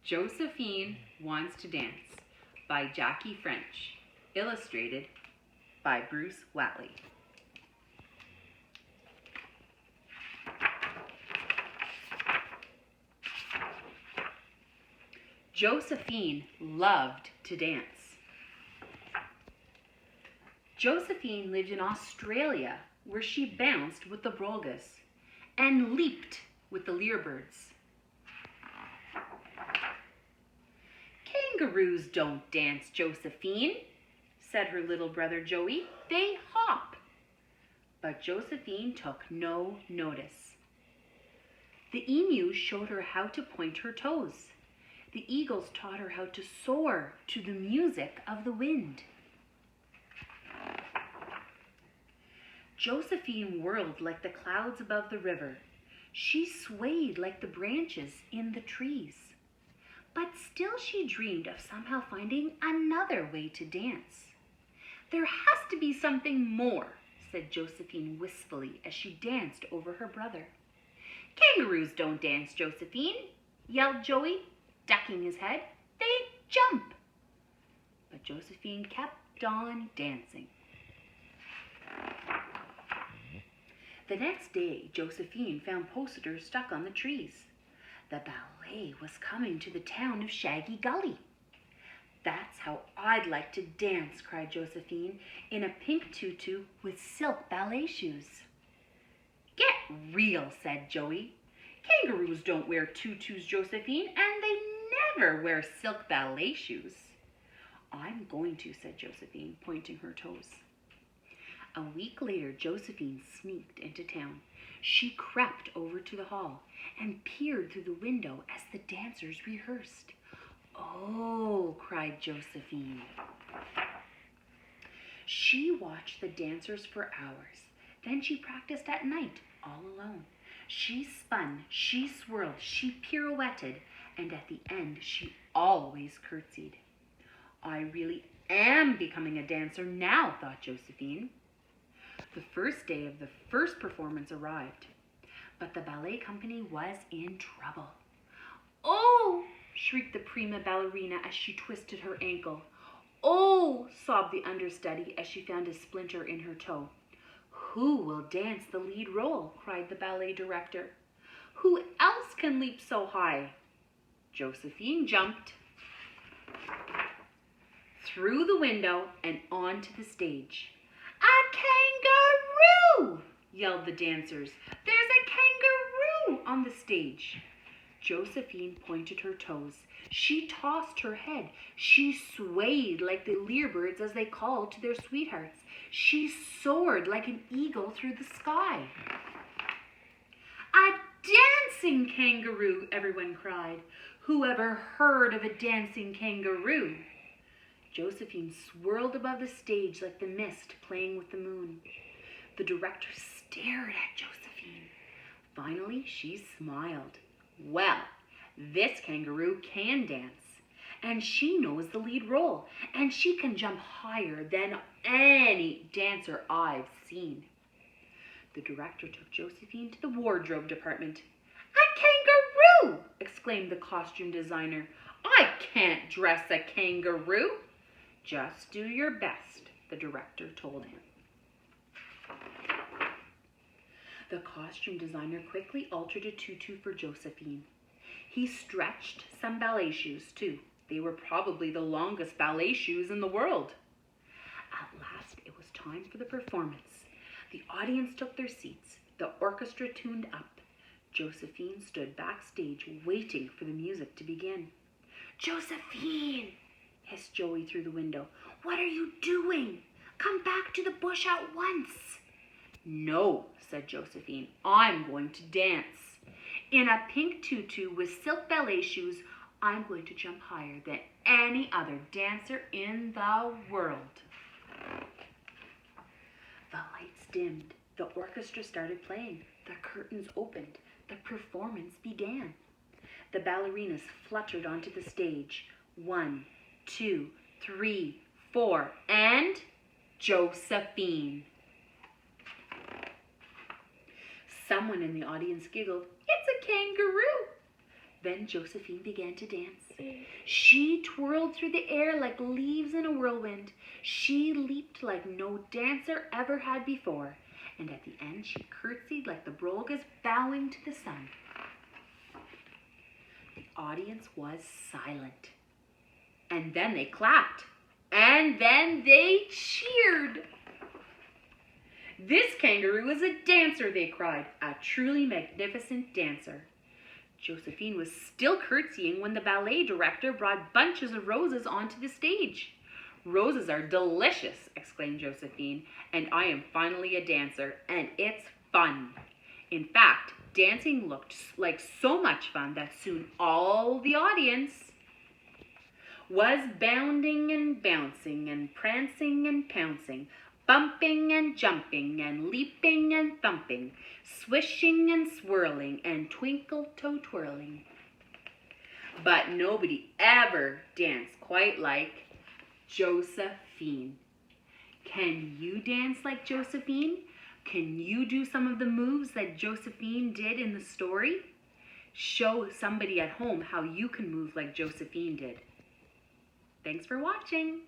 Josephine Wants to Dance by Jackie French, illustrated by Bruce Whatley. Josephine loved to dance. Josephine lived in Australia, where she bounced with the brolgas and leaped with the lyrebirds. Kangaroos don't dance, Josephine, said her little brother Joey. They hop. But Josephine took no notice. The emus showed her how to point her toes. The eagles taught her how to soar to the music of the wind. Josephine whirled like the clouds above the river. She swayed like the branches in the trees. But still she dreamed of somehow finding another way to dance. There has to be something more, said Josephine wistfully as she danced over her brother. Kangaroos don't dance, Josephine, yelled Joey, ducking his head. They jump. But Josephine kept on dancing. The next day, Josephine found posters stuck on the trees. The ballet was coming to the town of Shaggy Gully. That's how I'd like to dance, cried Josephine, in a pink tutu with silk ballet shoes. Get real, said Joey. Kangaroos don't wear tutus, Josephine, and they never wear silk ballet shoes. I'm going to, said Josephine, pointing her toes. A week later, Josephine sneaked into town. She crept over to the hall and peered through the window as the dancers rehearsed. Oh, cried Josephine. She watched the dancers for hours. Then she practiced at night, all alone. She spun, she swirled, she pirouetted, and at the end, she always curtsied. I really am becoming a dancer now, thought Josephine. The first day of the first performance arrived, but the ballet company was in trouble. Oh, shrieked the prima ballerina as she twisted her ankle. Oh, sobbed the understudy as she found a splinter in her toe. Who will dance the lead role? Cried the ballet director. Who else can leap so high? Josephine jumped through the window and onto the stage. A kangaroo! Yelled the dancers. There's a kangaroo on the stage. Josephine pointed her toes. She tossed her head. She swayed like the lyrebirds as they called to their sweethearts. She soared like an eagle through the sky. A dancing kangaroo, everyone cried. Who ever heard of a dancing kangaroo? Josephine swirled above the stage like the mist playing with the moon. The director stared at Josephine. Finally, she smiled. Well, this kangaroo can dance, and she knows the lead role, and she can jump higher than any dancer I've seen. The director took Josephine to the wardrobe department. A kangaroo! Exclaimed the costume designer. I can't dress a kangaroo. Just do your best, the director told him. The costume designer quickly altered a tutu for Josephine. He stretched some ballet shoes, too. They were probably the longest ballet shoes in the world. At last, it was time for the performance. The audience took their seats. The orchestra tuned up. Josephine stood backstage waiting for the music to begin. Josephine! Hissed Joey through the window. What are you doing? Come back to the bush at once. No, said Josephine. I'm going to dance. In a pink tutu with silk ballet shoes, I'm going to jump higher than any other dancer in the world. The lights dimmed. The orchestra started playing. The curtains opened. The performance began. The ballerinas fluttered onto the stage. 1, 2, 3, 4, and Josephine. Someone in the audience giggled. It's a kangaroo. Then Josephine began to dance. She twirled through the air like leaves in a whirlwind. She leaped like no dancer ever had before. And at the end, she curtsied like the Brolgas bowing to the sun. The audience was silent. And then they clapped. And then they cheered. "This kangaroo is a dancer," they cried. "A truly magnificent dancer." Josephine was still curtsying when the ballet director brought bunches of roses onto the stage. "Roses are delicious," exclaimed Josephine, "and I am finally a dancer, and it's fun." In fact, dancing looked like so much fun that soon all the audience was bounding and bouncing and prancing and pouncing, bumping and jumping and leaping and thumping, swishing and swirling and twinkle-toe twirling. But nobody ever danced quite like Josephine. Can you dance like Josephine? Can you do some of the moves that Josephine did in the story? Show somebody at home how you can move like Josephine did. Thanks for watching.